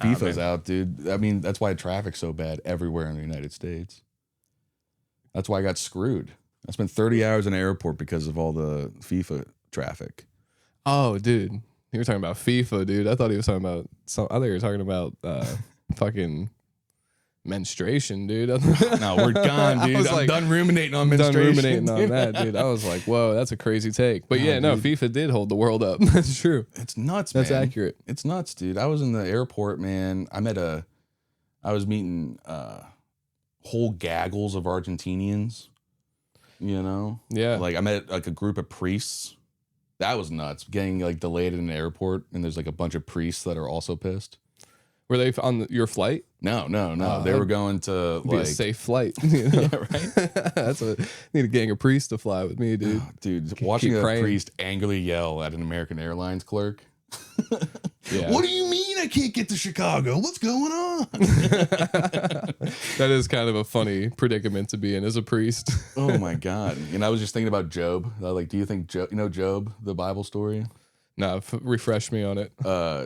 FIFA's out, dude. I mean, that's why traffic's so bad everywhere in the United States. That's why I got screwed. I spent 30 hours in an airport because of all the FIFA traffic. Oh, dude. You were talking about FIFA, dude. I thought he was talking about I thought you were talking about fucking menstruation, dude. No, we're gone, dude. I'm done ruminating on menstruation. Done ruminating on that, dude. I was like, whoa, that's a crazy take. But no, FIFA did hold the world up. That's true. It's nuts, man. That's accurate. It's nuts, dude. I was in the airport, man. I was meeting whole gaggles of Argentinians, you know? Yeah. Like I met like a group of priests. That was nuts. Getting like delayed in an airport and there's like a bunch of priests that are also pissed. Were they on your flight? No. They were going to be like a safe flight. You know? Yeah, right. That's what need a gang of priests to fly with me, dude. Oh, dude, watching a priest angrily yell at an American Airlines clerk. Yeah. What do you mean I can't get to Chicago? What's going on? That is kind of a funny predicament to be in as a priest. Oh my God. And I was just thinking about Job. Like, do you think Job, the Bible story? No, refresh me on it.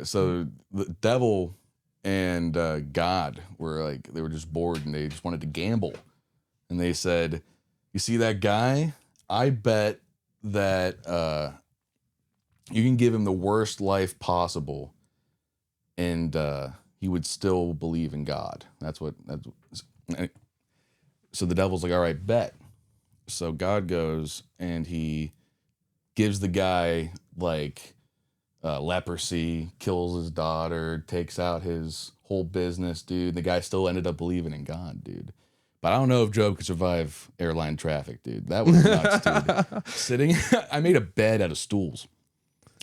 So the devil and God were just bored and they just wanted to gamble. And they said, you see that guy? I bet that you can give him the worst life possible and he would still believe in God. So the devil's like, all right, bet. So God goes and he gives the guy like leprosy, kills his daughter, takes out his whole business, dude. The guy still ended up believing in God, dude. But I don't know if Job could survive airline traffic, dude. That was nuts, dude. I made a bed out of stools.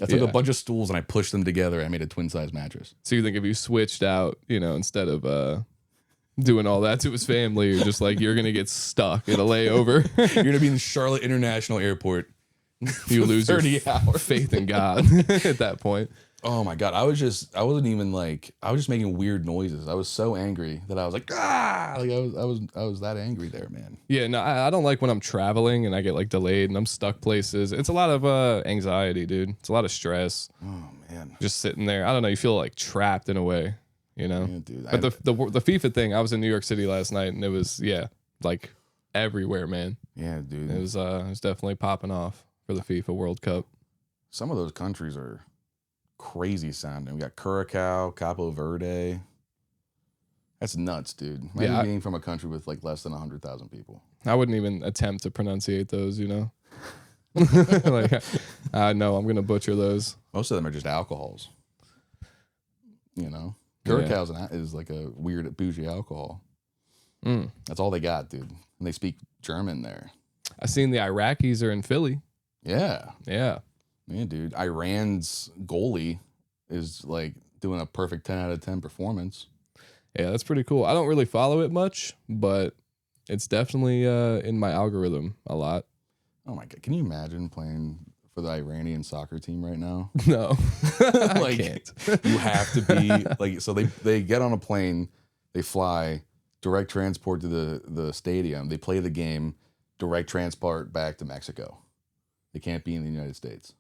I took a bunch of stools and I pushed them together. I made a twin-size mattress. So you think if you switched out, instead of doing all that to his family, you're just like, you're going to get stuck in a layover. You're going to be in Charlotte International Airport. You lose 30 hours faith in God at that point. Oh my God. I was just making weird noises. I was so angry that I was like, ah, like I was that angry there, man. Yeah, no, I don't like when I'm traveling and I get like delayed and I'm stuck places. It's a lot of anxiety, dude. It's a lot of stress. Oh man. Just sitting there. I don't know. You feel like trapped in a way, Yeah, dude. But the FIFA thing, I was in New York City last night and it was, like everywhere, man. Yeah, dude. It was definitely popping off for the FIFA World Cup. Some of those countries are crazy sounding. We got Curacao, Capo Verde. That's nuts, dude. Imagine being from a country with like less than 100,000 people. I wouldn't even attempt to pronunciate those, like, no, I'm gonna butcher those. Most of them are just alcohols. Curacao is like a weird bougie alcohol. That's all they got, dude. And they speak German there. I seen the Iraqis are in Philly. Yeah, dude. Iran's goalie is like doing a perfect 10 out of 10 performance. Yeah, that's pretty cool. I don't really follow it much, but it's definitely in my algorithm a lot. Oh my God. Can you imagine playing for the Iranian soccer team right now? No. Like, I can't. You have to be like, so they get on a plane, they fly, direct transport to the stadium, they play the game, direct transport back to Mexico. They can't be in the United States.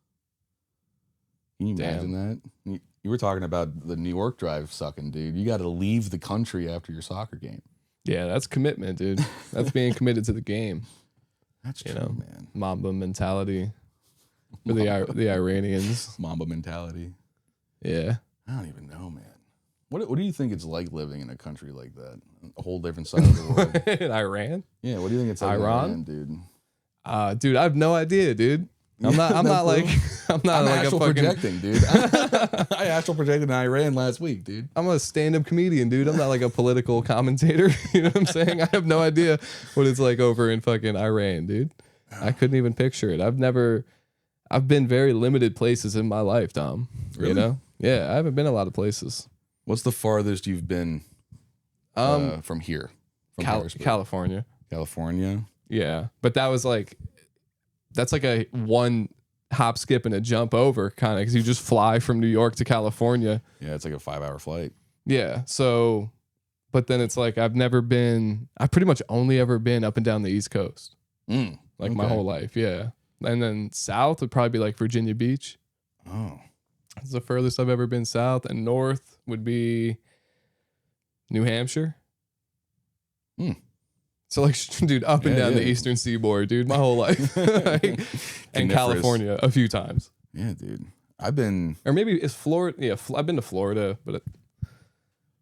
Can you imagine that? You were talking about the New York drive sucking, dude. You got to leave the country after your soccer game. Yeah, that's commitment, dude. That's being committed to the game. That's true, man. Mamba mentality for the Iranians. Mamba mentality. Yeah. I don't even know, man. What do you think it's like living in a country like that? A whole different side of the world. In Iran? Yeah, what do you think it's like Iran? in Iran, dude? Dude, I have no idea, dude. I'm not like astral a fucking projecting, dude. I astral projected in Iran last week, dude. I'm a stand-up comedian, dude. I'm not like a political commentator. You know what I'm saying? I have no idea what it's like over in fucking Iran, dude. I couldn't even picture it. I've been very limited places in my life, Tom. Really? Yeah, I haven't been a lot of places. What's the farthest you've been from here? From California. California? Yeah. But that's like a one hop, skip, and a jump over kind of, because you just fly from New York to California. Yeah, it's like a 5-hour flight. Yeah. So, but then it's like I've pretty much only ever been up and down the East Coast. My whole life. Yeah. And then south would probably be like Virginia Beach. Oh. It's the furthest I've ever been south. And north would be New Hampshire. Hmm. So like, dude, up and down the yeah. eastern seaboard, dude, my whole life. Like, and Coniferous. California a few times. Yeah, dude. I've been. Or maybe it's Florida. Yeah, I've been to Florida, but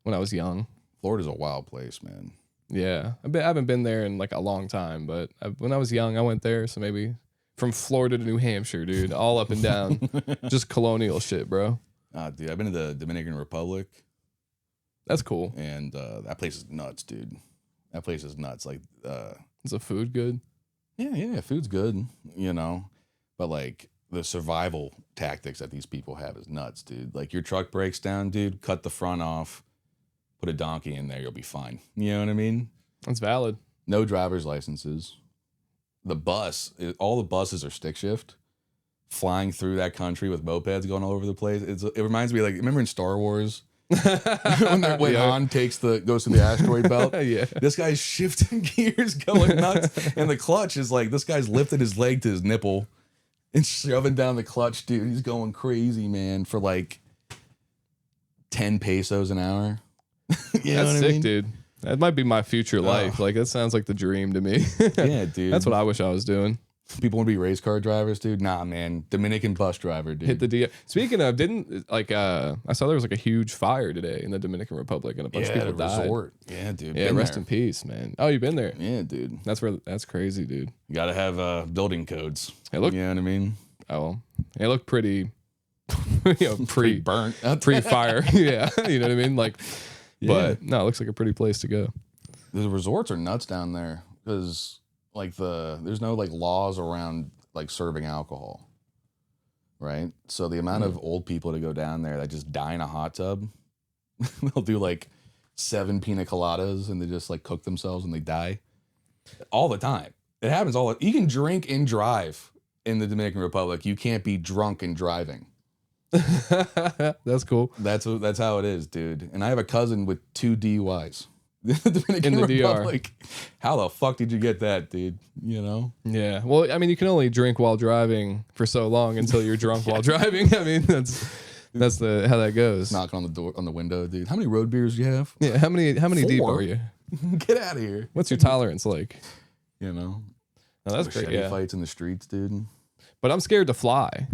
when I was young. Florida's a wild place, man. Yeah, I haven't been there in like a long time, but when I was young, I went there. So maybe from Florida to New Hampshire, dude, all up and down, just colonial shit, bro. Dude, I've been to the Dominican Republic, That's cool. and that place is nuts, dude. That place is nuts. Like, Is the food good? yeah, food's good, you know, but like the survival tactics that these people have is nuts, dude. Like your truck breaks down, dude, cut the front off, put a donkey in there, you'll be fine. You know what I mean? That's valid. No driver's licenses. All the buses are stick shift, flying through that country with mopeds going all over the place. It reminds me, like, remember in Star Wars when Han goes to the asteroid belt? Yeah. This guy's shifting gears, going nuts, and the clutch is like this guy's lifted his leg to his nipple and shoving down the clutch, dude. He's going crazy, man, for like 10 pesos an hour. You know That's what I sick, mean? dude. That might be my future life. Like, that sounds like the dream to me. Yeah, dude. That's what I wish I was doing. People want to be race car drivers, dude. Nah, man. Dominican bus driver, dude. Hit the D. Speaking of, I saw there was like a huge fire today in the Dominican Republic and a bunch of people died. resort. Yeah, dude. Yeah, Been rest there. in peace, man. Oh, you've been there? Yeah, dude. That's crazy, dude. You gotta have building codes. It looked, You know what I mean? oh, it looked pretty, Pretty burnt. pre-fire. Yeah, you know what I mean? Like, Yeah. but no, it looks like a pretty place to go. The resorts are nuts down there because like there's no like laws around like serving alcohol, right? So the amount of old people to go down there that just die in a hot tub, they'll do like 7 pina coladas and they just like cook themselves and they die all the time. It happens you can drink and drive in the Dominican Republic. You can't be drunk and driving. That's cool. That's how it is, dude. And I have a cousin with 2 DUIs. The Dominican In the DR. Republic. How the fuck did you get that, dude? You know? Yeah. Well, I mean, you can only drink while driving for so long until you're drunk while driving. I mean, that's how that goes. Knocking on the door, on the window, dude. How many road beers do you have? Yeah. How many deep 4. are you? Get out of here. What's your tolerance like? You know? Oh, that's great. Machete Yeah. fights in the streets, dude. But I'm scared to fly,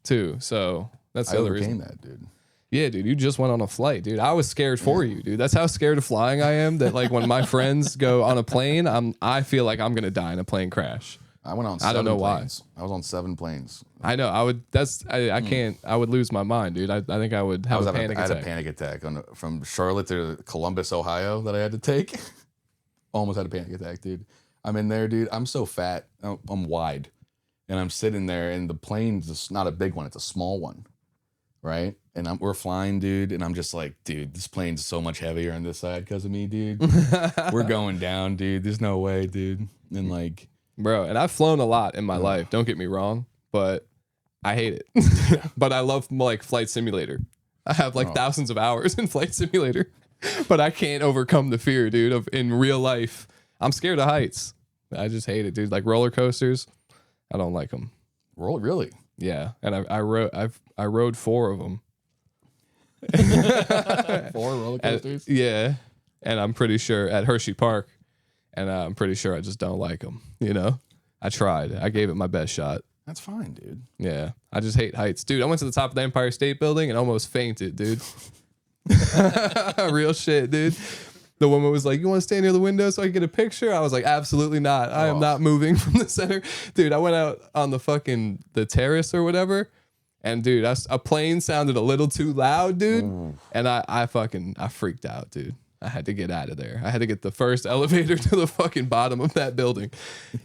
too. So that's I the other overcame reason. that, dude. Yeah, dude, you just went on a flight, dude. I was scared for you, dude. That's how scared of flying I am. That like when my friends go on a plane, I feel like I'm gonna die in a plane crash. I went on 7 I don't know planes. I was on 7 planes. I know. I would. I can't. I would lose my mind, dude. I think I would have a panic I had a attack. panic attack from Charlotte to Columbus, Ohio that I had to take. Almost had a panic attack, dude. I'm in there, dude. I'm so fat. I'm wide. And I'm sitting there, and the plane's just not a big one. It's a small one, right? And we're flying, dude. And I'm just like, dude, this plane's so much heavier on this side because of me, dude. We're going down, dude. There's no way, dude. And like, Bro, and I've flown a lot in my life. Don't get me wrong, but I hate it. But I love like Flight Simulator. I have like thousands of hours in Flight Simulator, but I can't overcome the fear, dude. Of in real life, I'm scared of heights. I just hate it, dude. Like roller coasters, I don't like them. really? Yeah, and I rode 4 of them. 4 roller coasters? Yeah, and I'm pretty sure at Hershey Park, and I'm pretty sure I just don't like them. You know, I tried. I gave it my best shot. That's fine, dude. Yeah, I just hate heights, dude. I went to the top of the Empire State Building and almost fainted, dude. Real shit, dude. The woman was like, "You want to stand near the window so I can get a picture?" I was like, "Absolutely not. I am not moving from the center." Dude, I went out on the terrace or whatever, and dude, a plane sounded a little too loud, dude. And I freaked out, dude. I had to get out of there. I had to get the first elevator to the fucking bottom of that building.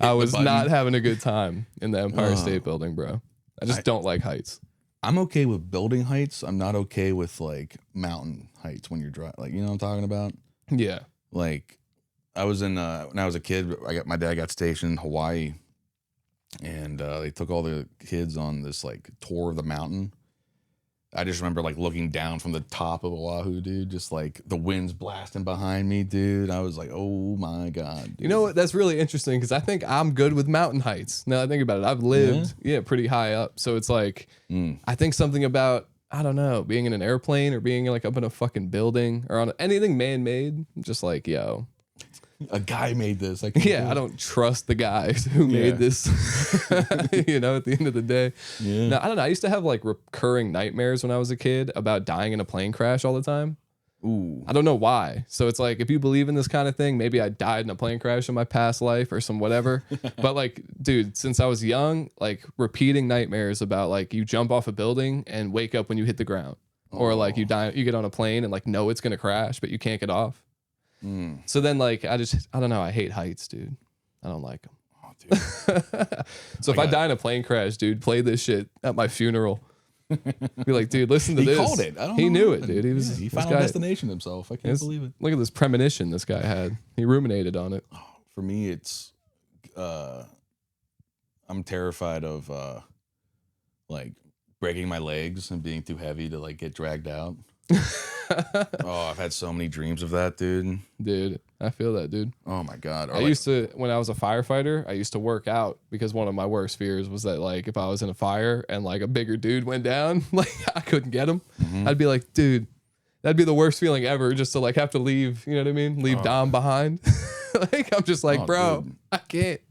I was not having a good time in the Empire State Building, bro. I just don't like heights. I'm okay with building heights. I'm not okay with like mountain heights when you're driving. Like, you know what I'm talking about? Yeah. Like, I was when I was a kid, my dad got stationed in Hawaii, and they took all the kids on this like tour of the mountain. I just remember like looking down from the top of Oahu, dude, just like the wind's blasting behind me, dude. I was like, oh my God. Dude. You know what? That's really interesting because I think I'm good with mountain heights. Now that I think about it, I've lived, pretty high up. So it's like, I think something about I don't know, being in an airplane or being like up in a fucking building or on anything man-made. I'm just like, yo, A guy made this. I can't do yeah, I it. don't trust the guys who Yeah. made this. You know, at the end of the day. Yeah. Now, I don't know. I used to have like recurring nightmares when I was a kid about dying in a plane crash all the time. Ooh. I don't know why. So it's like, if you believe in this kind of thing, maybe I died in a plane crash in my past life or some whatever. But like, dude, since I was young, like repeating nightmares about like you jump off a building and wake up when you hit the ground, or like you die, you get on a plane and like know it's gonna crash, but you can't get off. So then like I don't know. I hate heights, dude. I don't like them. Oh, dude. So if I die in a plane crash, dude, play this shit at my funeral. Be like, dude, listen to He this. called it. I don't He know knew what it, happened. dude. He was Yeah, he this Final guy- Destination himself. I can't believe it. Look at this premonition this guy had. He ruminated on it. For me, it's I'm terrified of like breaking my legs and being too heavy to like get dragged out. Oh, I've had so many dreams of that, dude. Dude, I feel that, dude. Oh my god. Or I used to, when I was a firefighter, I used to work out because one of my worst fears was that like if I was in a fire and like a bigger dude went down, like I couldn't get him. I'd be like, dude, that'd be the worst feeling ever, just to like have to leave, you know what I mean? Leave Dom behind. Like I'm just like, Oh, bro, dude. I can't.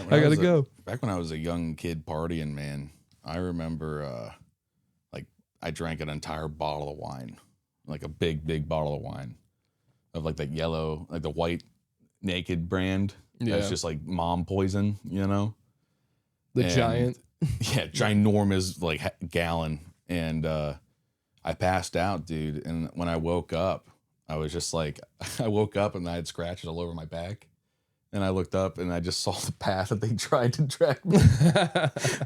When I gotta was go. Back when I was a young kid partying, man, I remember like I drank an entire bottle of wine, like a big bottle of wine, of like that yellow, like the white naked brand. Yeah. That's just like mom poison, you know? The And- giant. Yeah, ginormous like gallon. And I passed out, dude. And when I woke up, I was just like, I woke up and I had scratches all over my back. And I looked up and I just saw the path that they tried to drag me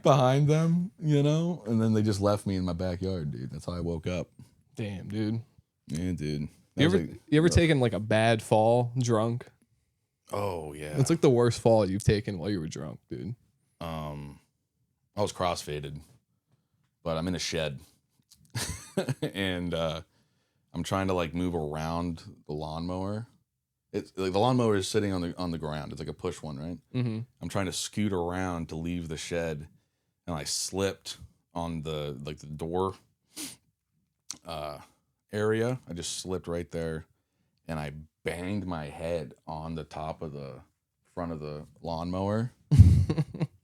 behind them, you know? And then they just left me in my backyard, dude. That's how I woke up. Damn, dude. Yeah, dude. That You was ever, like- you ever taken like a bad fall drunk? Oh, yeah. It's like the worst fall you've taken while you were drunk, dude. I was crossfaded, but I'm in a shed. And I'm trying to like move around the lawnmower. It's like the lawnmower is sitting on the ground. It's like a push one, right? Mm-hmm. I'm trying to scoot around to leave the shed, and I slipped on the door area. I just slipped right there, and I banged my head on the top of the front of the lawnmower.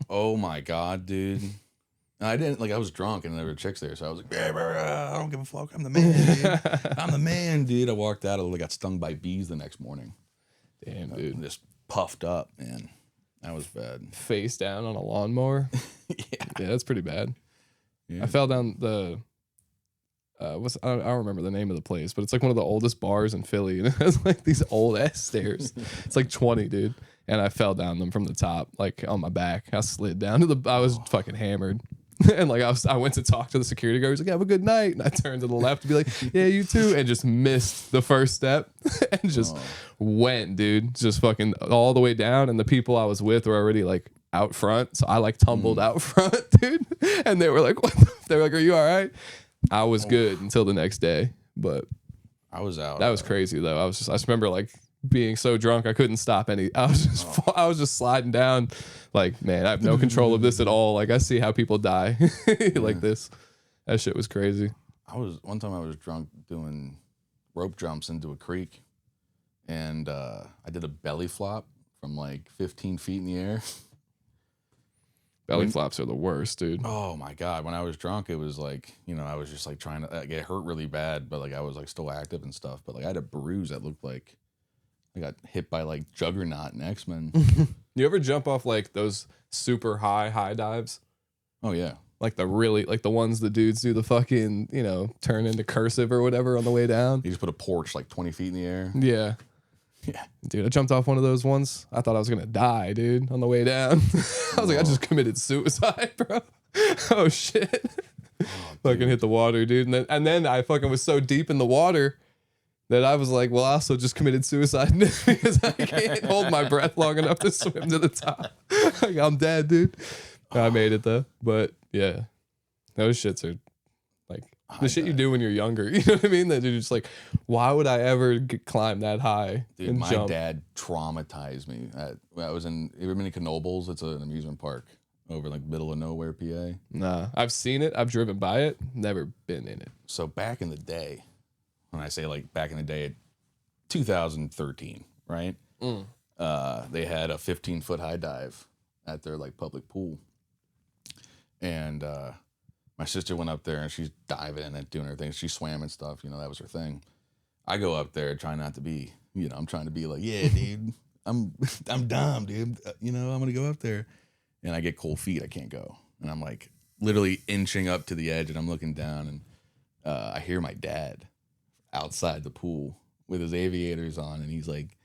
Oh my god, dude! And I didn't I was drunk, and there were chicks there, so I was like, I don't give a fuck. I'm the man, dude. I'm the man, dude. I walked out. I got stung by bees the next morning. Damn, dude. Just puffed up, man. That was bad. Face down on a lawnmower. Yeah, that's pretty bad. Yeah. I fell down the I don't remember the name of the place, but it's like one of the oldest bars in Philly, and it has like these old ass stairs. It's like 20, dude, and I fell down them from the top, like on my back. I slid down to I was fucking hammered. And like I went to talk to the security guard. He's like, "Have a good night." And I turned to the left to be like, "Yeah, you too," and just missed the first step and just went, dude, just fucking all the way down. And the people I was with were already like out front, so I like tumbled out front, dude. And they were like, "What?" They were like, "Are you all right?" I was good until the next day, but I was out. that was crazy though. I just remember like being so drunk I couldn't stop any. I was just sliding down. Like, man, I have no control of this at all. Like, I see how people die like this. That shit was crazy. One time I was drunk doing rope jumps into a creek, and I did a belly flop from like 15 feet in the air. Belly flops are the worst, dude. Oh my god! When I was drunk, it was like, I was just like trying to get hurt really bad, but like I was like still active and stuff. But like I had a bruise that looked like I got hit by like Juggernaut and X-Men. You ever jump off like those super high dives? Oh yeah. Like the ones the dudes do the fucking, turn into cursive or whatever on the way down. You just put a porch like 20 feet in the air. Yeah. Yeah. Dude, I jumped off one of those once. I thought I was going to die, dude, on the way down. I was like, I just committed suicide, bro. Oh, shit. Fucking hit the water, dude. And then I fucking was so deep in the water that I was like, well, I also just committed suicide because I can't hold my breath long enough to swim to the top. Like, I'm dead, dude. I made it, though. But, yeah, those shits are like the shit you do when you're younger. You know what I mean? That you're just like, why would I ever climb that high Dude, and my jump? dad traumatized me. I was in Ruminator Knobles. It's an amusement park over like middle of nowhere, PA. Nah, I've seen it. I've driven by it. Never been in it. So back in the day, when I say like back in the day, 2013, right? They had a 15-foot high dive at their like public pool, and my sister went up there and she's diving and doing her thing. She swam and stuff. You know, that was her thing. I go up there trying not to be, you know, I'm trying to be like, yeah, dude, I'm dumb, dude. You know, I'm gonna go up there, and I get cold feet. I can't go, and I'm like literally inching up to the edge, and I'm looking down, and I hear my dad outside the pool with his aviators on, and he's like,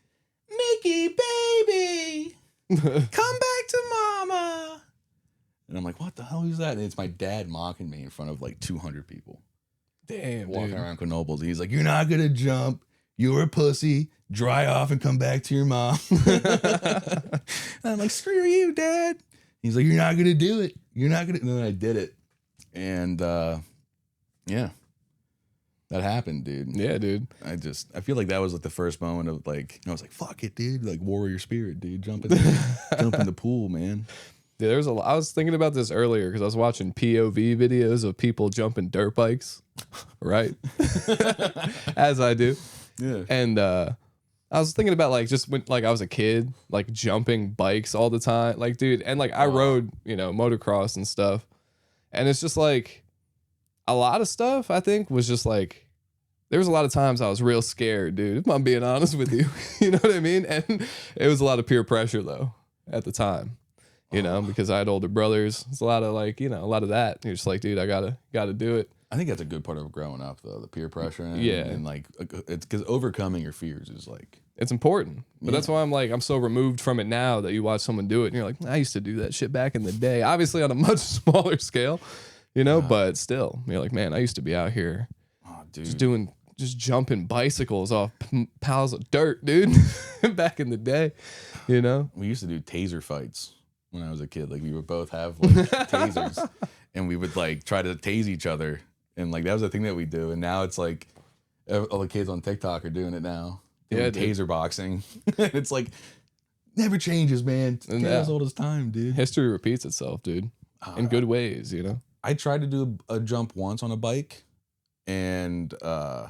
Mickey, baby, come back to mama. And I'm like, what the hell is that? And it's my dad mocking me in front of like 200 people. Damn, Walking dude. around Knoebels. And he's like, you're not going to jump. You're a pussy. Dry off and come back to your mom. And I'm like, screw you, Dad. He's like, you're not going to do it. You're not going to. And then I did it. And yeah, that happened, dude. Yeah, dude. I feel like that was like the first moment of like, I was like, fuck it, dude. Like warrior spirit, dude. Jump in the pool, man. Yeah, I was thinking about this earlier because I was watching POV videos of people jumping dirt bikes, right? As I do. Yeah. And I was thinking about like just when like I was a kid, like jumping bikes all the time. Like, dude, and like I rode, you know, motocross and stuff. And it's just like a lot of stuff I think was just like there was a lot of times I was real scared, dude, if I'm being honest with you. You know what I mean? And it was a lot of peer pressure though at the time. You know, because I had older brothers. It's a lot of like, you know, a lot of that. You're just like, dude, I gotta do it. I think that's a good part of growing up, though, the peer pressure. And like, it's because overcoming your fears is like, it's important. But that's why I'm like, I'm so removed from it now that you watch someone do it and you're like, I used to do that shit back in the day. Obviously on a much smaller scale, you know, but still, you're like, man, I used to be out here just jumping bicycles off piles of dirt, dude, back in the day, you know? We used to do taser fights when I was a kid. Like, we would both have like tasers, and we would like try to tase each other. And like, that was the thing that we do. And now it's like, all the kids on TikTok are doing it now. Yeah, taser boxing. It's like, never changes, man. It's as old as time, dude. History repeats itself, dude, in good ways, you know? I tried to do a jump once on a bike, and I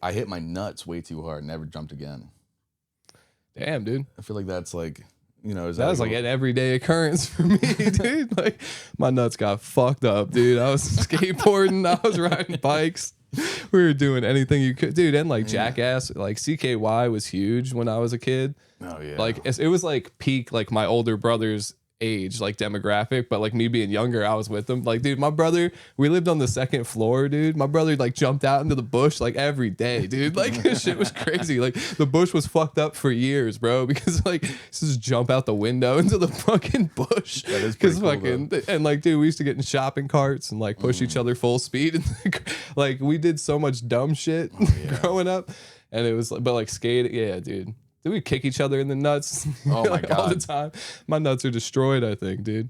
hit my nuts way too hard. Never jumped again. Damn, dude. I feel like that's like, you know, that was like an everyday occurrence for me, dude. Like my nuts got fucked up, dude. I was skateboarding, I was riding bikes. We were doing anything you could, dude. And like Jackass, like CKY was huge when I was a kid. Oh yeah. Like it was like peak, like my older brother's age, like demographic, but like me being younger, I was with them. Like, dude, my brother, we lived on the second floor, dude. My brother like jumped out into the bush like every day, dude. Like this shit was crazy. Like the bush was fucked up for years, bro, because like just jump out the window into the fucking bush. That is pretty cool, fucking and like, dude, we used to get in shopping carts and like push each other full speed, and like we did so much dumb shit growing up, and it was like, but like skate, yeah, dude. Did we kick each other in the nuts? Oh my God. All the time. My nuts are destroyed, I think, dude.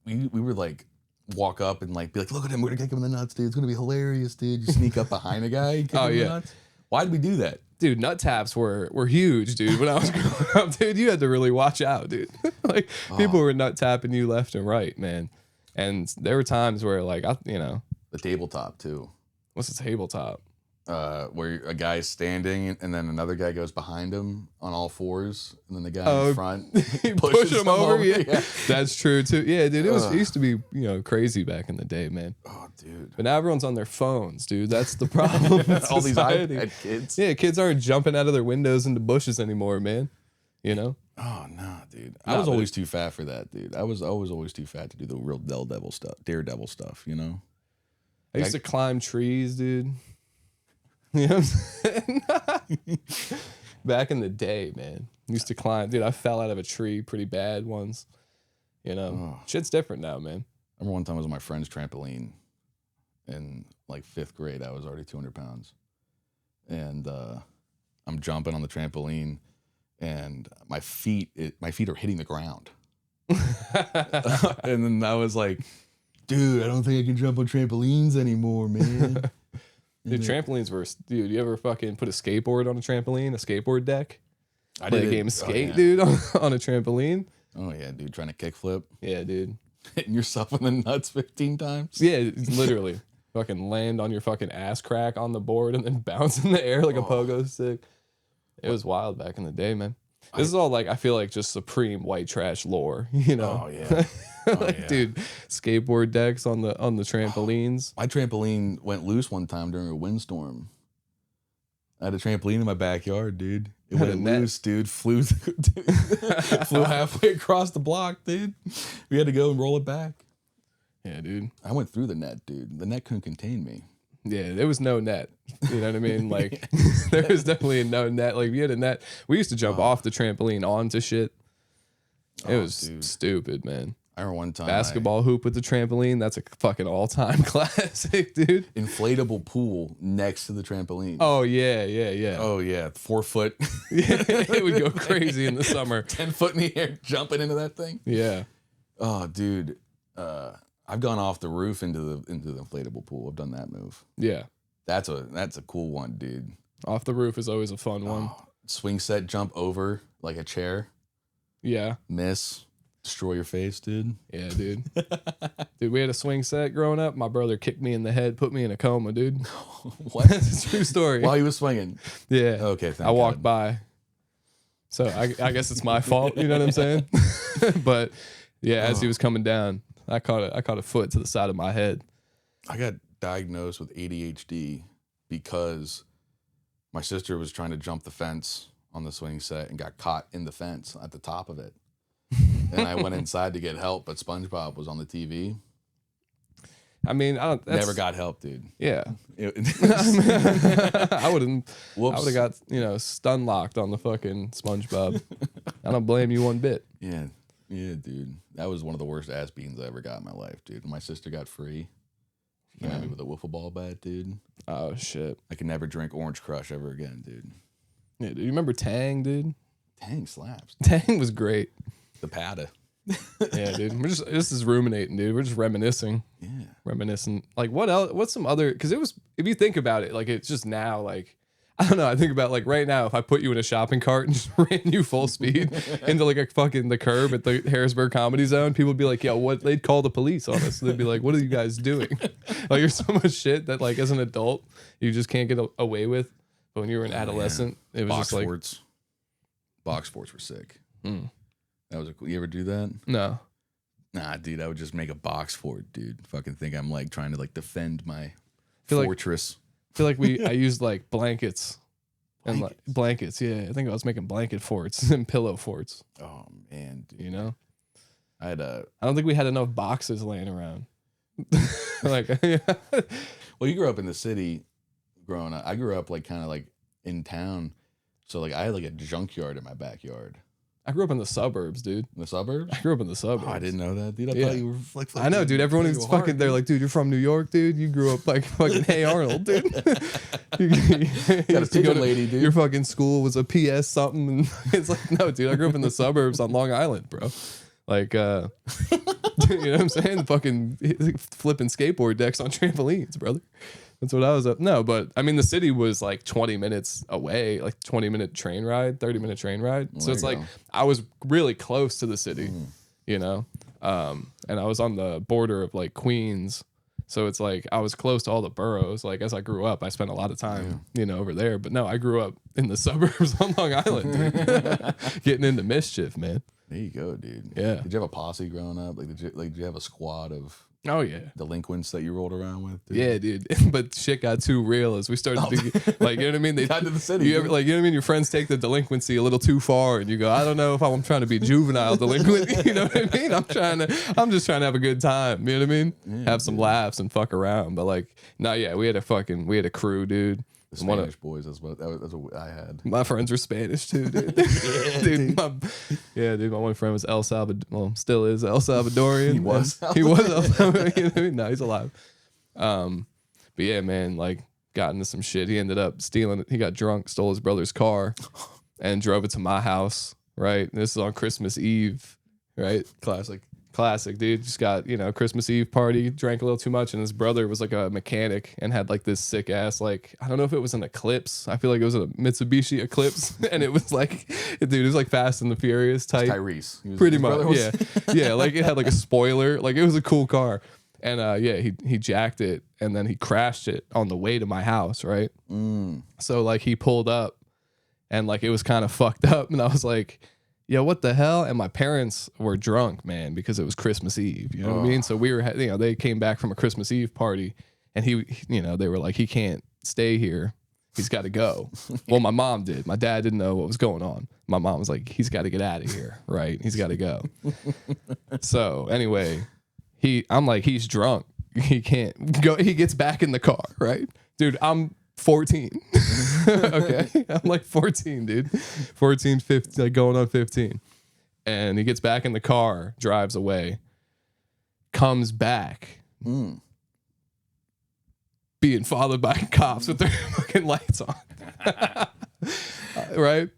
We would like walk up and like be like, look at him, we're gonna kick him in the nuts, dude. It's gonna be hilarious, dude. You sneak up behind a guy, kick him in the nuts. Why did we do that? Dude, nut taps were huge, dude. When I was growing up, dude, you had to really watch out, dude. Like people were nut tapping you left and right, man. And there were times where like the tabletop too. What's a tabletop? Where a guy's standing and then another guy goes behind him on all fours, and then the guy in front push him over. Yeah. That's true too. Yeah, dude, it used to be crazy back in the day, man. Oh, dude. But now everyone's on their phones, dude. That's the problem. All these iPad kids. Yeah, kids aren't jumping out of their windows into bushes anymore, man. You know? Oh no, dude. I was always too fat for that, dude. I was always too fat to do the real daredevil stuff, you know? I used to climb trees, dude. You know what I'm saying? Back in the day, man. Used to climb. Dude, I fell out of a tree pretty bad once. You know? Shit's different now, man. I remember one time I was on my friend's trampoline in like 5th grade. I was already 200 pounds. And I'm jumping on the trampoline, and my feet are hitting the ground. And then I was like, dude, I don't think I can jump on trampolines anymore, man. Dude, trampolines were... Dude, you ever fucking put a skateboard on a trampoline? A skateboard deck? I Play did a game of skate, dude, on a trampoline? Oh yeah, dude, trying to kickflip, Yeah, dude. hitting yourself in the nuts 15 times. Yeah, it's literally fucking land on your fucking ass crack on the board and then bounce in the air like a pogo stick. It was wild back in the day, man. This is all like, I feel like just supreme white trash lore, you know? Oh yeah. Like, yeah. dude, skateboard decks on the trampolines. My trampoline went loose one time during a windstorm. I had a trampoline in my backyard, dude. It Had a went net. loose, dude. Flew halfway across the block, dude. We had to go and roll it back. Yeah, dude. I went through the net, dude. The net couldn't contain me. Yeah, there was no net. You know what I mean? Like, there was definitely no net. Like, we had a net. We used to jump off the trampoline onto shit. It was dude. stupid, man. I remember one time Basketball hoop with the trampoline. That's a fucking all-time classic, dude. inflatable pool next to the trampoline. Oh, yeah, yeah, yeah. Oh yeah, 4 foot, It would go crazy in the summer. 10 foot in the air, jumping into that thing. Yeah. Oh, dude, I've gone off the roof into the inflatable pool. I've done that move. Yeah. That's a cool one, dude. Off the roof is always a fun one. Swing set, jump over like a chair, Yeah. miss, destroy your face, dude. Yeah, dude. Dude, we had a swing set growing up. My brother kicked me in the head, put me in a coma, dude. What? That's a true story. While he was swinging. Yeah. Okay, thank I walked God. by. So I guess it's my fault, you know what I'm saying? But yeah, as he was coming down, I caught a foot to the side of my head. I got diagnosed with ADHD because my sister was trying to jump the fence on the swing set and got caught in the fence at the top of it. And I went inside to get help, but SpongeBob was on the TV. I mean, Never got help, dude. Yeah. Whoops. I would have got, stun locked on the fucking SpongeBob. I don't blame you one bit. Yeah, dude. That was one of the worst ass beatings I ever got in my life, dude. My sister got free. She came at me with a wiffle ball bat, dude. Oh shit. I could never drink Orange Crush ever again, dude. Yeah, do you remember Tang, dude? Tang slaps. Tang was great. The Pata. Yeah, dude. This is ruminating, dude. We're just reminiscing. Yeah. Reminiscing. Like what else? What's some other? Because it was, if you think about it, like it's just now, like I don't know. I think about like right now, if I put you in a shopping cart and just ran you full speed into like a fucking the curb at the Harrisburg Comedy Zone, people would be like, "Yo, what?" They'd call the police on us. They'd be like, "What are you guys doing?" Like there's so much shit that like as an adult you just can't get away with. But when you were an adolescent, it was Box just like sports. Box sports were sick. Mm. That was you ever do that? No. Nah, dude. I would just make a box fort, dude. Fucking think I'm like trying to like defend my Feel like- fortress. I feel like I used like blankets. And like blankets, yeah. I think I was making blanket forts and pillow forts. Oh man, dude. You know, I had a. I don't think we had enough boxes laying around. Like, Well, you grew up in the city, growing up. I grew up like kind of like in town, so like I had like a junkyard in my backyard. I grew up in the suburbs, dude. In the suburbs? I grew up in the suburbs. Oh, I didn't know that, dude. I Yeah. thought you were like. I know, dude. Everyone is fucking. They're like, dude, you're from New York, dude. You grew up like fucking Hey Arnold, dude. you Got a pigeon lady, dude. Your fucking school was a PS something, and it's like, no, dude. I grew up in the suburbs on Long Island, bro. Like, you know what I'm saying? Fucking flipping skateboard decks on trampolines, brother. That's what I was up. No, but I mean, the city was like 20 minutes away, like 20-minute train ride, 30-minute train ride. So it's like I was really close to the city, you know? And I was on the border of like Queens. So it's like I was close to all the boroughs. Like as I grew up, I spent a lot of time, over there. But no, I grew up in the suburbs on Long Island, dude. Getting into mischief, man. There you go, dude. Yeah. Did you have a posse growing up? Like, did you have a squad of Oh yeah. delinquents that you rolled around with? Dude? Yeah, dude. But shit got too real as we started to like, you know what I mean? They got to the city. You ever, like, you know what I mean? Your friends take the delinquency a little too far, and you go, I don't know if I'm trying to be juvenile delinquent. You know what I mean? I'm just trying to have a good time. You know what I mean? Yeah, have some laughs and fuck around. But like, no, yeah, we had a crew, dude. The Spanish boys. That's what I had. My friends were Spanish too, dude. Dude, my one friend was El Salvador. Well, still is El Salvadorian. He was. He was El Salvadorian. You know what I mean? No, he's alive. But yeah, man, like got into some shit. He ended up stealing. He got drunk, stole his brother's car, and drove it to my house. Right. This is on Christmas Eve. Right. Classic. Classic, dude. Just got, Christmas Eve party, drank a little too much, and his brother was like a mechanic and had like this sick ass, like, I don't know if it was an Eclipse. I feel like it was a Mitsubishi Eclipse. And it was like, dude, it was like Fast and the Furious type. Tyrese. Pretty much. Yeah. Yeah. Like it had like a spoiler. Like it was a cool car. And he jacked it and then he crashed it on the way to my house, right? So like he pulled up and like it was kind of fucked up. And I was like, yeah, what the hell? And my parents were drunk, man, because it was Christmas Eve. You know what I mean? So we were, they came back from a Christmas Eve party, and they were like, he can't stay here. He's got to go. Well, my mom did. My dad didn't know what was going on. My mom was like, he's got to get out of here, right? He's got to go. So anyway, I'm like, he's drunk. He can't go. He gets back in the car, right? Dude, I'm 14. Okay. I'm like 14, dude. 14, 15, like going on 15. And he gets back in the car, drives away, comes back, being followed by cops with their fucking lights on. Right?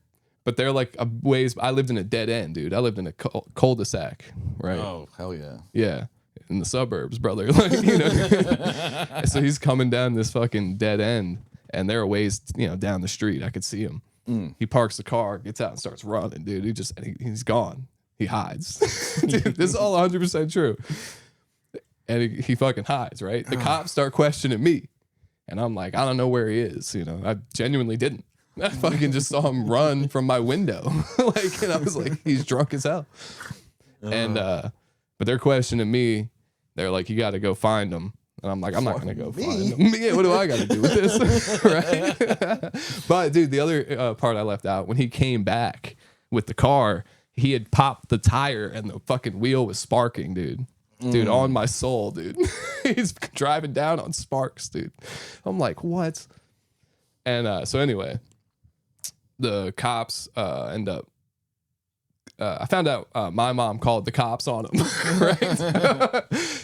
But they're like a ways. I lived in a dead end, dude. I lived in a cul-de-sac, right? Oh, hell yeah. Yeah. In the suburbs, brother. Like, So he's coming down this fucking dead end, and there are ways, down the street. I could see him. He parks the car, gets out, and starts running, dude. He's gone. He hides. Dude, this is all 100% true. And he fucking hides, right? The cops start questioning me, and I'm like, I don't know where he is. I genuinely didn't. I fucking just saw him run from my window, and I was like, he's drunk as hell. And but they're questioning me. They're like, you got to go find him. And I'm like, I'm not going to go find him. Yeah, what do I got to do with this? Right? But, dude, the other part I left out, when he came back with the car, he had popped the tire and the fucking wheel was sparking, dude. Dude, on my soul, dude. He's driving down on sparks, dude. I'm like, what? And so anyway, the cops end up, I found out my mom called the cops on him, right?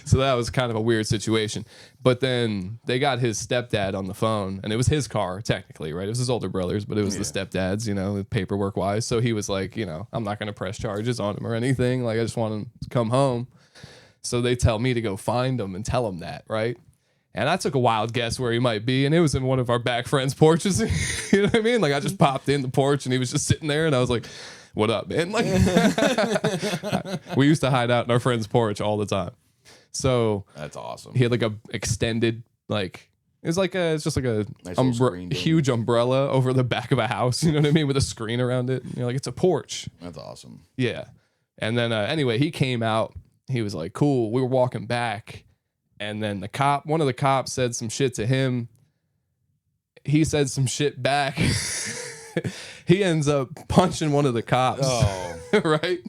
So that was kind of a weird situation. But then they got his stepdad on the phone, and it was his car, technically, right? It was his older brother's, but it was the stepdad's, paperwork wise. So he was like, I'm not going to press charges on him or anything. Like, I just want him to come home. So they tell me to go find him and tell him that, right? And I took a wild guess where he might be, and it was in one of our back friends' porches. You know what I mean? Like, I just popped in the porch, and he was just sitting there, and I was like, what up, man? Like, we used to hide out in our friend's porch all the time. So that's awesome. He had like a extended, like, it's just like a nice huge umbrella over the back of a house. You know what I mean? With a screen around it. Like, it's a porch. That's awesome. Yeah. And then anyway, he came out. He was like, cool. We were walking back, and then one of the cops said some shit to him. He said some shit back. He ends up punching one of the cops. Oh. Right?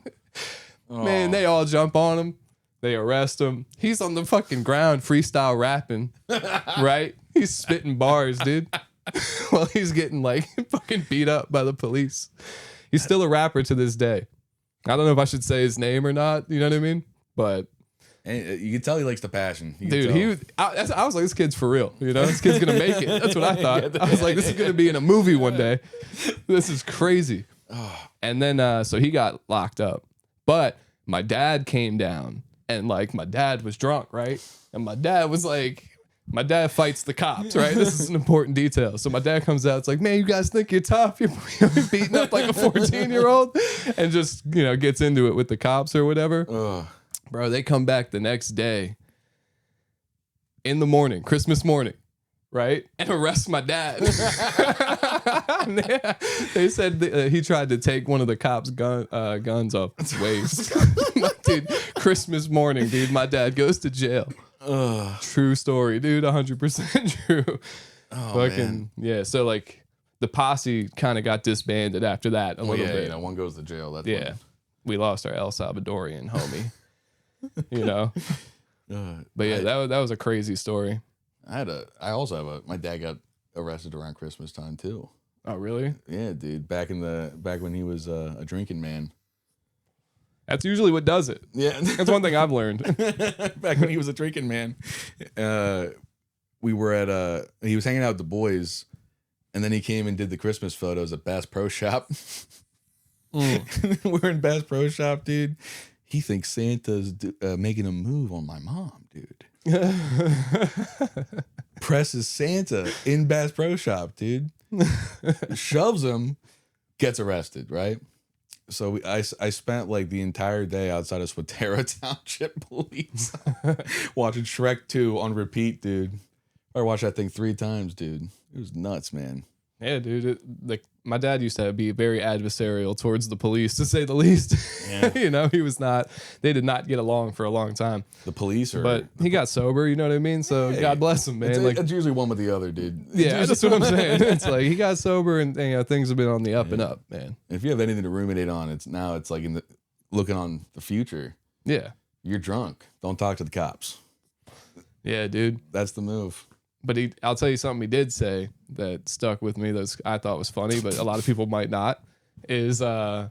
Oh. Man, they all jump on him. They arrest him. He's on the fucking ground freestyle rapping. Right? He's spitting bars, dude. While he's getting like fucking beat up by the police. He's still a rapper to this day. I don't know if I should say his name or not. You know what I mean? But and you can tell he likes the passion. Dude, I was like, this kid's for real. This kid's going to make it. That's what I thought. I was like, this is going to be in a movie one day. This is crazy. And then, so he got locked up. But my dad came down, and like, my dad was drunk, right? And my dad was like, my dad fights the cops, right? This is an important detail. So my dad comes out. It's like, man, you guys think you're tough. You're beating up like a 14-year-old, and just, gets into it with the cops or whatever. Bro, they come back the next day in the morning, Christmas morning, right? And arrest my dad. They said he tried to take one of the cops' guns off his waist. Dude, Christmas morning, dude, my dad goes to jail. True story, dude, 100% true. Man. Yeah, so like the posse kind of got disbanded after that a little bit. One goes to jail. That's we lost our El Salvadorian homie. But yeah, that was a crazy story. I also have my dad got arrested around Christmas time too. Oh really? Yeah, dude. Back when he was a drinking man. That's usually what does it. Yeah, that's one thing I've learned. Back when he was a drinking man, we were at he was hanging out with the boys, and then he came and did the Christmas photos at Bass Pro Shop. We're in Bass Pro Shop, dude. he thinks Santa's making a move on my mom, dude. Presses Santa in Bass Pro Shop, dude. Shoves him, gets arrested, right? So I spent like the entire day outside of Swatera Township Police watching Shrek 2 on repeat, dude. I watched that thing 3 times, dude. It was nuts, man. Yeah, dude. Like my dad used to be very adversarial towards the police, to say the least. Yeah. You know, he was not. They did not get along for a long time. The police, but he got sober. You know what I mean? So hey, God bless him, man. It's usually one with the other, dude. Yeah, that's what I'm saying. It's like he got sober, and you know, things have been on the up and up, man. If you have anything to ruminate on, it's like looking on the future. Yeah, you're drunk. Don't talk to the cops. Yeah, dude. That's the move. But I'll tell you something he did say that stuck with me that I thought was funny, but a lot of people might not, is so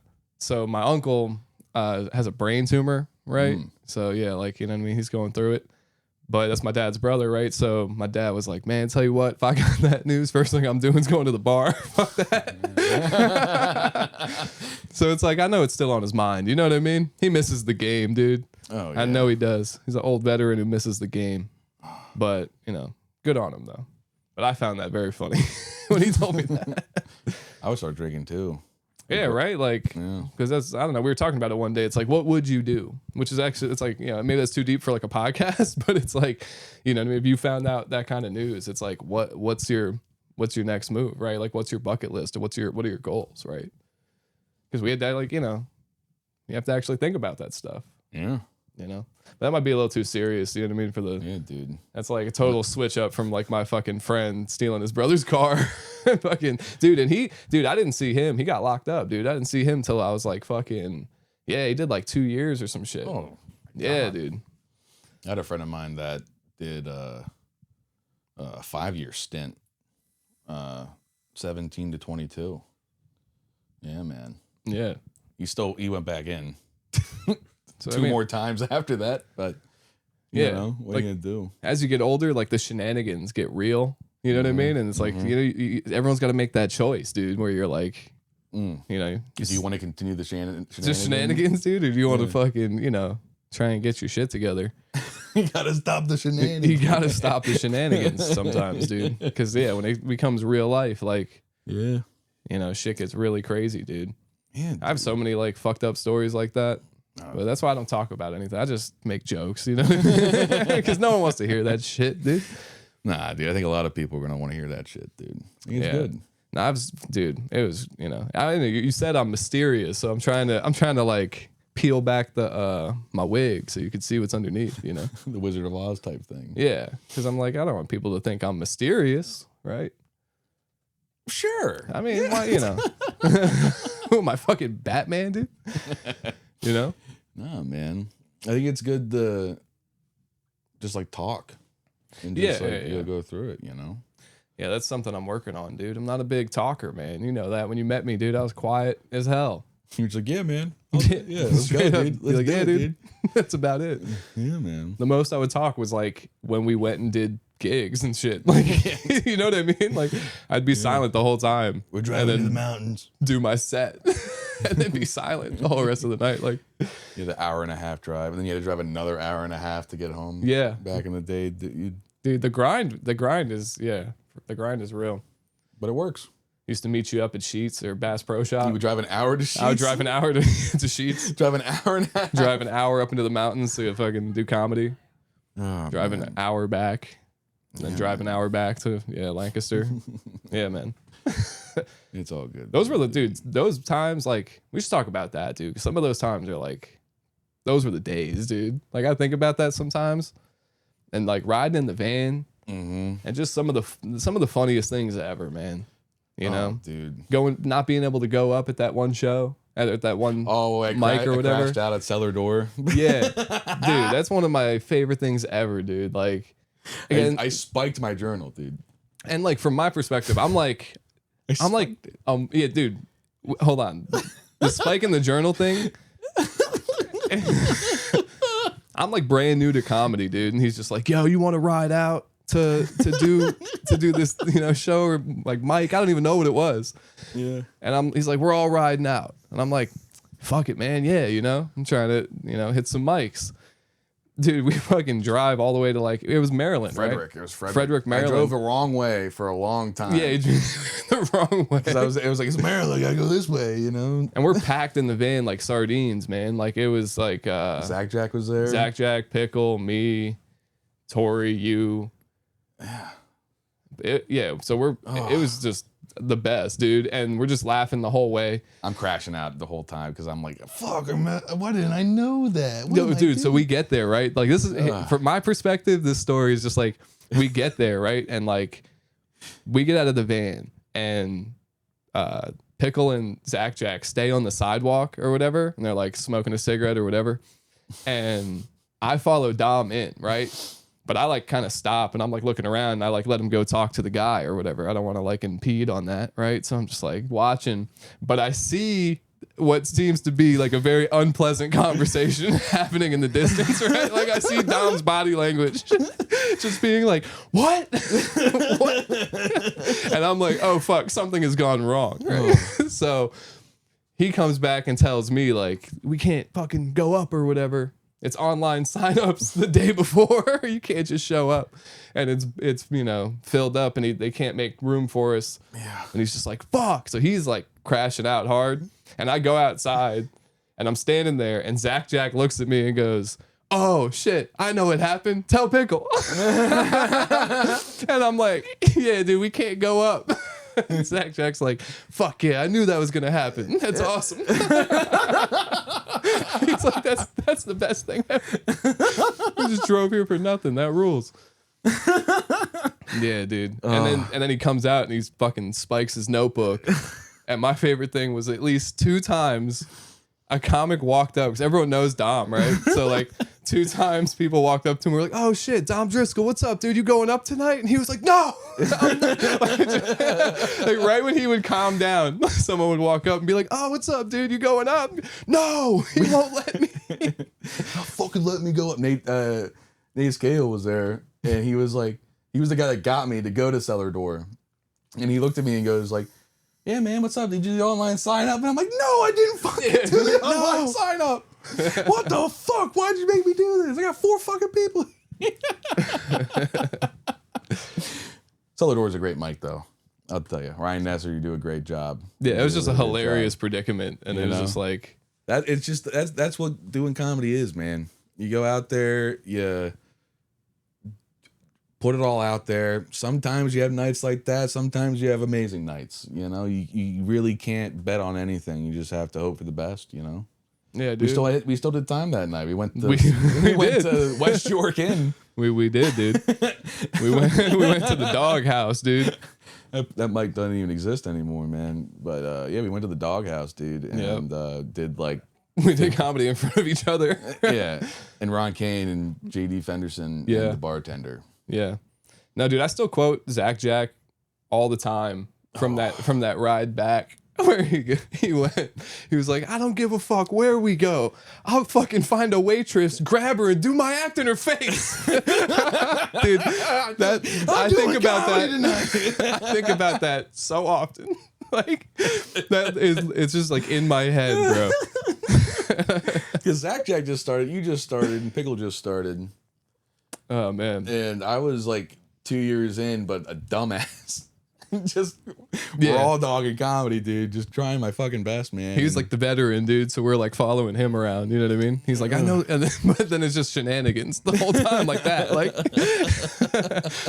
my uncle has a brain tumor, right? So yeah, like, you know what I mean? He's going through it. But that's my dad's brother, right? So my dad was like, man, tell you what, if I got that news, first thing I'm doing is going to the bar. Fuck that. So it's like, I know it's still on his mind. You know what I mean? He misses the game, dude. Oh, yeah. I know he does. He's an old veteran who misses the game. But, you know, good on him, though. But I found that very funny when he told me that. I would start drinking, too. Yeah, right? Like, because that's, I don't know, we were talking about it one day. It's like, what would you do? Which is actually, it's like, you know, maybe that's too deep for like a podcast, but it's like, you know, if you found out that kind of news, it's like, what's your next move, right? Like, what's your bucket list, or what are your goals, right? Because we had that, like, you know, you have to actually think about that stuff. Yeah. You know, but that might be a little too serious. You know what I mean? For the dude, that's like a total switch up from like my fucking friend stealing his brother's car, fucking dude. And I didn't see him. He got locked up, dude. I didn't see him till I was like fucking, yeah. He did like 2 years or some shit. Oh, yeah, dude. I had a friend of mine that did a 5-year stint, 17 to 22. Yeah, man. Yeah. He went back in. So, two more times after that, but you know, what are you gonna do? As you get older, like the shenanigans get real. You know what I mean? And it's like, you know, everyone's got to make that choice, dude, where you're like, you know, do you want to continue the shenanigans? Just shenanigans, dude, or do you want to fucking, you know, try and get your shit together? You gotta stop the shenanigans. You gotta stop the shenanigans sometimes, dude. Because when it becomes real life, like, you know, shit gets really crazy, dude. Yeah, I have so many like fucked up stories like that. But that's why I don't talk about anything. I just make jokes, you know, because no one wants to hear that shit, dude. Nah, dude. I think a lot of people are gonna want to hear that shit, dude. It's good. Nah, dude. It was, you know, you said I'm mysterious, so I'm trying to like peel back the my wig so you can see what's underneath, you know, the Wizard of Oz type thing. Yeah, because I'm like, I don't want people to think I'm mysterious, right? Sure. I mean, why, you know, who am I, fucking Batman, dude? You know? Nah, man. I think it's good to just like talk and just go through it, you know? Yeah, that's something I'm working on, dude. I'm not a big talker, man. You know that. When you met me, dude, I was quiet as hell. You're just like, yeah, man. Let's go, dude. Let's go, dude. That's about it. Yeah, man. The most I would talk was like when we went and did gigs and shit. Like, you know what I mean? Like, I'd be silent the whole time. We're driving to the mountains. Do my set. And then be silent the whole rest of the night. Like, you had an 1.5-hour drive, and then you had to drive another 1.5 to get home. Yeah. Back in the day, dude, the grind is real. But it works. Used to meet you up at Sheets or Bass Pro Shop. You would drive an hour to Sheets? I would drive an hour to Sheets. Drive an hour and a half. Drive an hour up into the mountains to fucking do comedy. Oh, drive an hour back. And then drive an hour back to Lancaster. Yeah, man. It's all good. Those were the dudes. Those times, like, we should talk about that, dude. 'Cause some of those times are like, those were the days, dude. Like, I think about that sometimes, and like riding in the van, and just some of the funniest things ever, man. You know, dude, not being able to go up at that one show, at that one mic or whatever. Crashed out at cellar door. Yeah, dude, that's one of my favorite things ever, dude. Like, again, I spiked my journal, dude. And like from my perspective, I'm like, yeah, dude, hold on. The spike in the journal thing. I'm like brand new to comedy, dude, and he's just like, "Yo, you want to ride out to do this, you know, show?" Or like, Mike, I don't even know what it was. Yeah. And he's like, "We're all riding out," and I'm like, fuck it, man. Yeah, I'm trying to, hit some mics. Dude, we fucking drive all the way to like, it was Maryland, Frederick. right? It was Frederick. Frederick, Maryland. I drove the wrong way for a long time. Yeah, the wrong way. It was like, it's Maryland, I gotta go this way, And we're packed in the van like sardines, man. Like it was like Zach Jack was there. Zach Jack, Pickle, me, Tori, you. Yeah. So it was just the best, dude. And we're just laughing the whole way. I'm crashing out the whole time because I'm like, fuck, why didn't I know that? No, dude, so we get there, right? Like this is, from my perspective, this story is just like, we get there, right? And like, we get out of the van and Pickle and Zach Jack stay on the sidewalk or whatever. And they're like smoking a cigarette or whatever. And I follow Dom in, right? But I like kind of stop and I'm like looking around and I like let him go talk to the guy or whatever. I don't want to like impede on that, right? So I'm just like watching, but I see what seems to be like a very unpleasant conversation happening in the distance, right? Like I see Dom's body language just being like, what? What? And I'm like, oh fuck, something has gone wrong, right? So he comes back and tells me like, we can't fucking go up or whatever. It's online signups the day before. You can't just show up, and it's filled up, and they can't make room for us. Yeah. And he's just like, fuck. So he's like crashing out hard, and I go outside, and I'm standing there, and Zach Jack looks at me and goes, oh shit, I know what happened. Tell Pickle. And I'm like, yeah, dude, we can't go up. And Zach Jack's like, fuck yeah, I knew that was gonna happen. That's awesome. He's like, that's the best thing ever. We just drove here for nothing. That rules. Yeah, dude. And then he comes out and he's fucking spikes his notebook. And my favorite thing was at least 2 times a comic walked up, because everyone knows Dom, right? So like 2 times people walked up to him and were like, oh shit, Dom Driscoll, what's up, dude? You going up tonight? And he was like, no. Like right when he would calm down, someone would walk up and be like, oh, what's up, dude? You going up? No, he won't let me. Fucking let me go up. Nate Scale was there, and he was the guy that got me to go to Cellar Door. And he looked at me and goes like, yeah, man, what's up? Did you do the online sign up? And I'm like, no, I didn't fucking do the online sign up. What the fuck? Why'd you make me do this? I got 4 fucking people. Cellar Door is a great mic, though. I'll tell you. Ryan Nesser, you do a great job. Yeah, it was just a hilarious predicament. And it was just like... That's what doing comedy is, man. You go out there, you put it all out there. Sometimes you have nights like that. Sometimes you have amazing nights. You really can't bet on anything. You just have to hope for the best. Yeah, dude. We still did time that night. We went to went to West York Inn. We did, dude. we went to the doghouse, dude. That mic doesn't even exist anymore, man. But yeah, we went to the doghouse, dude, and did like. We did comedy in front of each other. Yeah, and Ron Kane and JD Fenderson and the bartender. Yeah. No, dude, I still quote Zach Jack all the time from that ride back where he went. He was like, I don't give a fuck where we go. I'll fucking find a waitress, grab her, and do my act in her face. Dude, I think about that. I think about that so often. Like it's just like in my head, bro. Because Zach Jack just started, you just started, and Pickle just started. Oh man. And I was like 2 years in, but a dumbass. Just raw dogging comedy, dude. Just trying my fucking best, man. He was like the veteran, dude. So we're like following him around. You know what I mean? He's like, I know, but then it's just shenanigans the whole time, like that.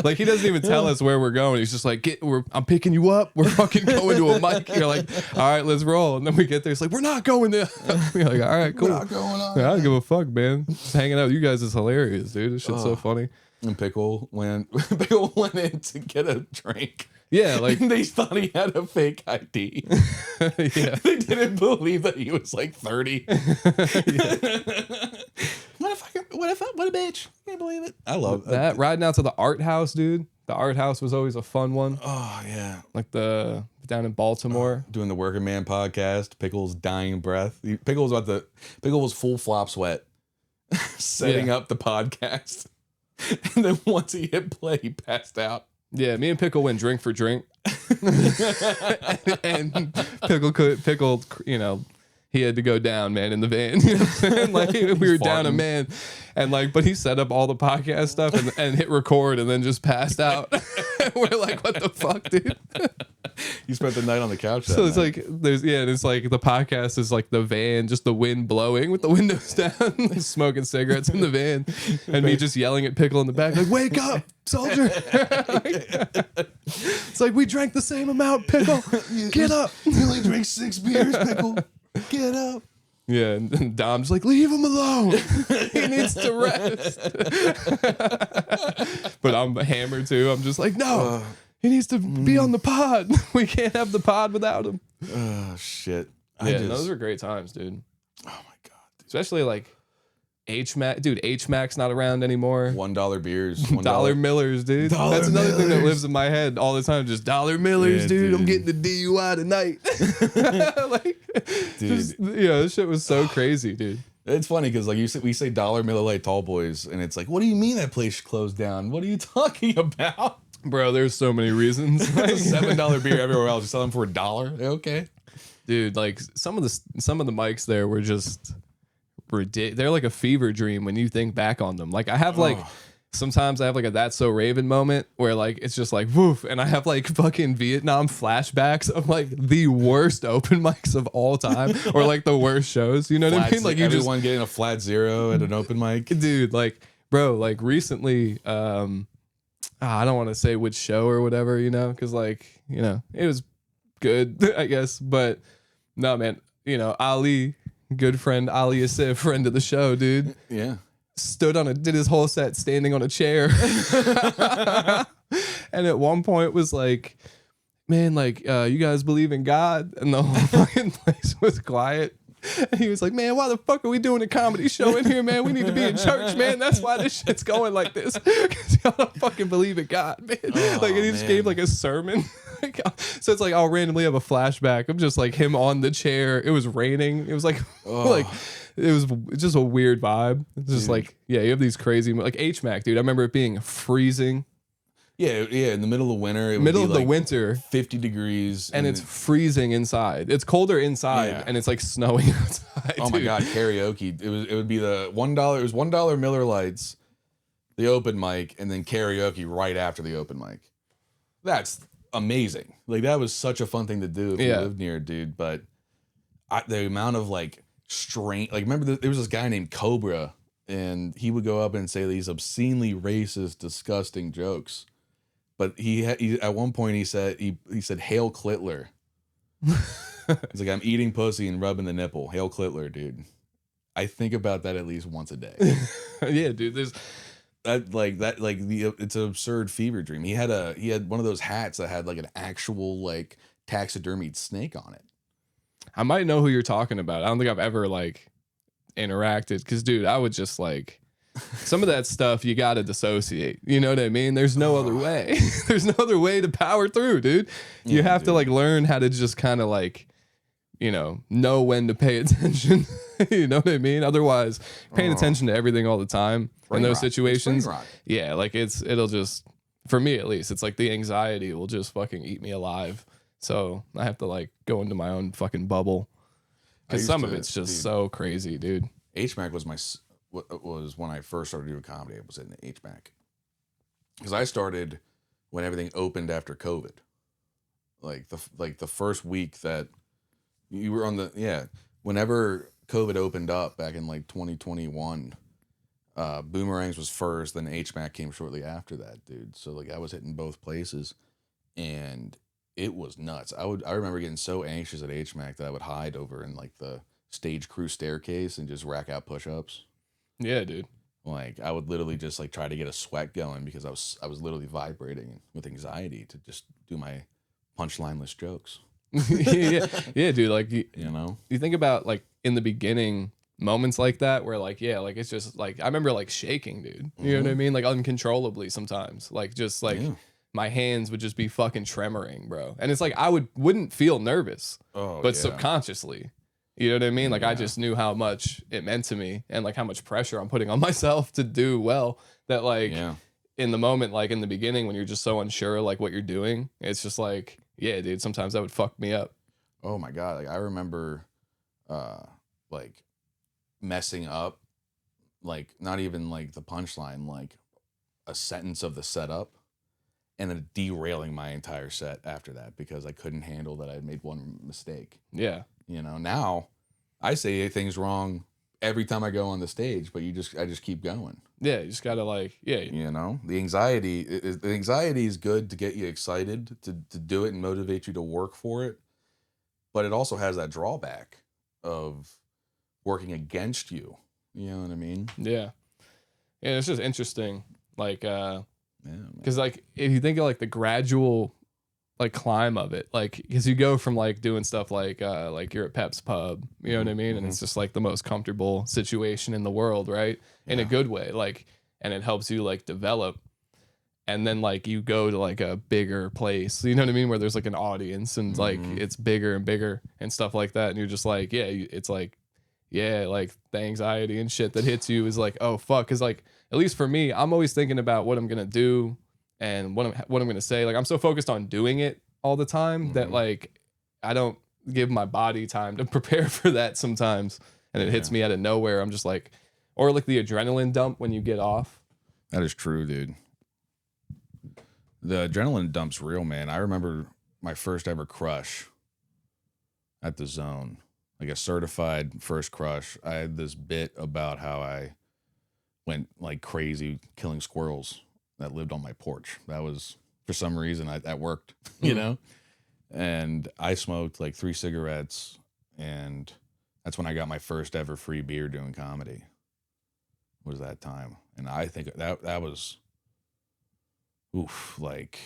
Like he doesn't even tell us where we're going. He's just like, I'm picking you up. We're fucking going to a mic. You're like, all right, let's roll. And then we get there. It's like, we're not going there. We're like, all right, cool. We're not going on. I don't give a fuck, man. Just hanging out with you guys is hilarious, dude. This shit's so funny. And Pickle went in to get a drink. Yeah, like they thought he had a fake ID. Yeah, they didn't believe that he was like 30. What a bitch! Can't believe it. I love that. Riding out to the art house, dude. The art house was always a fun one. Oh yeah, like the down in Baltimore, doing the Working Man podcast. Pickle's dying breath. Pickle was full flop sweat, setting up the podcast, and then once he hit play, he passed out. Yeah, me and Pickle went drink for drink. and Pickle, he had to go down, man, in the van. You know what I'm saying? Like we were down a man, and like, but he set up all the podcast stuff and hit record, and then just passed out. We're like, what the fuck, dude? You spent the night on the couch. So it's like and it's like the podcast is like the van, just the wind blowing with the windows down, smoking cigarettes in the van, and me just yelling at Pickle in the back, like, wake up, soldier. It's like, we drank the same amount, Pickle. Get up. You only drink 6 beers, Pickle. Get up. Yeah, and Dom's like, leave him alone. He needs to rest. But I'm hammered too. I'm just like, no, he needs to be on the pod. We can't have the pod without him. Oh, shit. Those were great times, dude. Oh, my God. Dude. Especially like H-Mac. Dude, H-Mac's not around anymore. $1 beers. $1 Millers, dude. That's another thing that lives in my head all the time. Just $1 Millers, Yeah, dude. I'm getting the DUI tonight. Like, dude. This shit was so crazy, dude. It's funny because like we say $1 Miller Lite Tall Boys, and it's like, what do you mean that place closed down? What are you talking about? Bro, there's so many reasons. It's a $7 beer everywhere else. You sell them for $1. Okay, dude. Like some of the mics there were just ridiculous. They're like a fever dream when you think back on them. Like I have like sometimes I have like a That's So Raven moment where like it's just like woof, and I have like fucking Vietnam flashbacks of like the worst open mics of all time, or like the worst shows. You know what I mean? Like everyone getting a flat zero at an open mic, dude. Like bro, like recently, I don't want to say which show or whatever, you know, because like it was good, I guess, but no, man, Ali. Good friend Ali Asif, friend of the show, dude. Yeah. Did his whole set standing on a chair. And at one point was like, man, like, you guys believe in God? And the whole fucking place was quiet. And he was like, man, why the fuck are we doing a comedy show in here, man? We need to be in church, man. That's why this shit's going like this. Because y'all don't fucking believe in God, man. Like, and he just gave like a sermon. So it's like I'll randomly have a flashback of just like him on the chair. It was raining. It was like, like it was just a weird vibe. It's just like, yeah, you have these crazy, like H-Mac, dude. I remember it being freezing. Yeah, in the middle of winter. Middle of the winter. 50 degrees. And it's freezing inside. It's colder inside, and it's like snowing outside. Oh, dude. My God, karaoke. It would be the $1. It was $1 Miller Lights, the open mic, and then karaoke right after the open mic. That's amazing. Like, that was such a fun thing to do if you lived near, dude. But the amount of, like, strain. Like, remember, there was this guy named Cobra, and he would go up and say these obscenely racist, disgusting jokes. But he at one point he said Hail Clitler. He's like, I'm eating pussy and rubbing the nipple. Hail Clitler, dude. I think about that at least once a day. Yeah, dude. There's it's an absurd fever dream. He had one of those hats that had like an actual like taxidermied snake on it. I might know who you're talking about. I don't think I've ever like interacted because, dude, I would just like. Some of that stuff you gotta dissociate. You know what I mean? There's no other way. There's no other way to power through, dude. You have to like learn how to just kind of like, know when to pay attention. You know what I mean? Otherwise, paying attention to everything all the time in those situations. Yeah, like it'll just, for me at least, it's like the anxiety will just fucking eat me alive. So I have to like go into my own fucking bubble. Because some of it's just so crazy, dude. H-Mac was when I first started doing comedy. I was in the H-Mac because I started when everything opened after COVID, like the first week that you were on whenever COVID opened up back in like 2021, Boomerangs was first, then H-Mac came shortly after that, dude. So like I was hitting both places, and it was nuts. I remember getting so anxious at H-Mac that I would hide over in like the stage crew staircase and just rack out push-ups. Yeah, dude. Like I would literally just like try to get a sweat going because I was literally vibrating with anxiety to just do my punchlineless jokes. yeah, dude. Like you think about like in the beginning moments like that where like it's just like I remember like shaking, dude. You know what I mean? Like uncontrollably sometimes. Like just like my hands would just be fucking tremoring, bro. And it's like I wouldn't feel nervous, but subconsciously. You know what I mean? Like I just knew how much it meant to me and like how much pressure I'm putting on myself to do well that like in the moment, like in the beginning when you're just so unsure like what you're doing, it's just like, yeah, dude, sometimes that would fuck me up. Oh my God. Like I remember like messing up, like not even like the punchline, like a sentence of the setup, and then derailing my entire set after that because I couldn't handle that I had made one mistake. Yeah. You know, now I say things wrong every time I go on the stage, but I just keep going. Yeah, you just gotta like, yeah. You know, the anxiety is good to get you excited to do it and motivate you to work for it, but it also has that drawback of working against you. You know what I mean? Yeah. Yeah, it's just interesting. Like, Yeah, because like if you think of like the gradual like climb of it, like because you go from like doing stuff like you're at Pep's Pub, you know what I mean, and it's just like the most comfortable situation in the world, right? In a good way, like, and it helps you like develop, and then like you go to like a bigger place, you know what I mean, where there's like an audience and like it's bigger and bigger and stuff like that, and you're just like, yeah, it's like, yeah, like the anxiety and shit that hits you is like, oh fuck, because like at least for me, I'm always thinking about what I'm gonna do and what I'm gonna say. Like I'm so focused on doing it all the time that like I don't give my body time to prepare for that sometimes, and it hits me out of nowhere. I'm just like, or like the adrenaline dump when you get off. that is true, dude. The adrenaline dump's real, man. I remember my first ever crush at the Zone, like a certified first crush. I had this bit about how I went like crazy killing squirrels that lived on my porch. That was, for some reason, that worked, you know? And I smoked like 3 cigarettes, and that's when I got my first ever free beer doing comedy. Was that time. And I think that was, like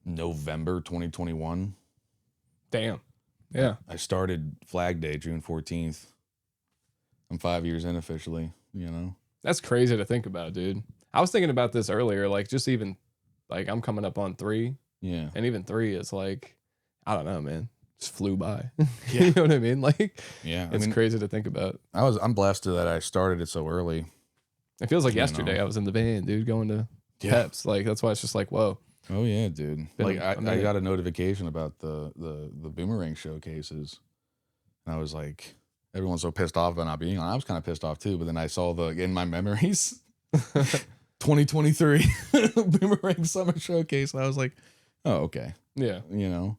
November 2021. Damn. Yeah. I started Flag Day, June 14th. I'm 5 years in officially, you know? That's crazy to think about, dude. I was thinking about this earlier, like just even like I'm coming up on 3. Yeah. And even 3 is like, I don't know, man. Just flew by. You know what I mean? Like, yeah, it's crazy to think about. I'm blessed that I started it so early. It feels like yesterday I was in the van, dude, going to Peps. Like, that's why it's just like, whoa. Oh yeah, dude. Like I minute. got a notification about the boomerang showcases. And I was like, everyone's so pissed off about not being on. I was kind of pissed off too, but then I saw in my memories 2023 Boomerang Summer Showcase, and I was like, oh, okay. Yeah. You know?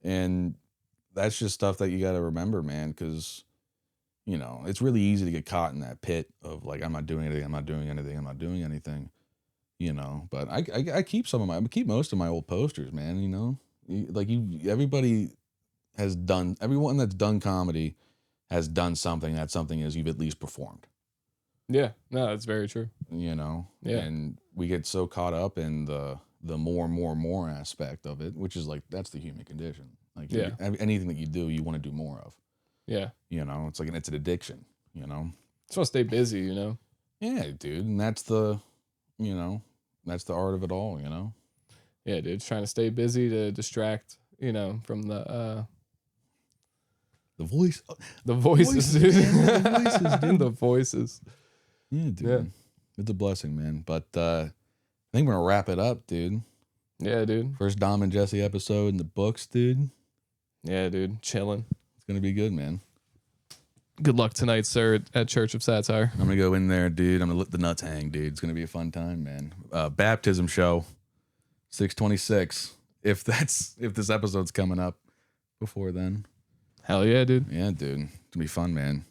And that's just stuff that you got to remember, man, because, you know, it's really easy to get caught in that pit of like, I'm not doing anything, I'm not doing anything, I'm not doing anything, you know? But I keep I keep most of my old posters, man, you know? Everybody has done, everyone that's done comedy has done something. That something is you've at least performed. Yeah, no, that's very true. You know? Yeah. And we get so caught up in the more aspect of it, which is like, that's the human condition. Like, anything that you do, you want to do more of. Yeah. You know, it's like, it's an addiction, you know? Just want to stay busy, you know? Yeah, dude. And that's the, you know, that's the art of it all, you know? Yeah, dude. Trying to stay busy to distract, you know, from the voice. The voices, dude. The voices, dude. The voices. Yeah, dude. Yeah. It's a blessing, man. But I think we're gonna wrap it up, dude. Yeah, dude. First Dom and Jesse episode in the books, dude. Yeah, dude. Chilling. It's gonna be good, man. Good luck tonight, sir, at Church of Satire. I'm gonna go in there, dude. I'm gonna let the nuts hang, dude. It's gonna be a fun time, man. Baptism show, 6/26. If this episode's coming up before then. Hell yeah, dude. Yeah, dude. It's gonna be fun, man.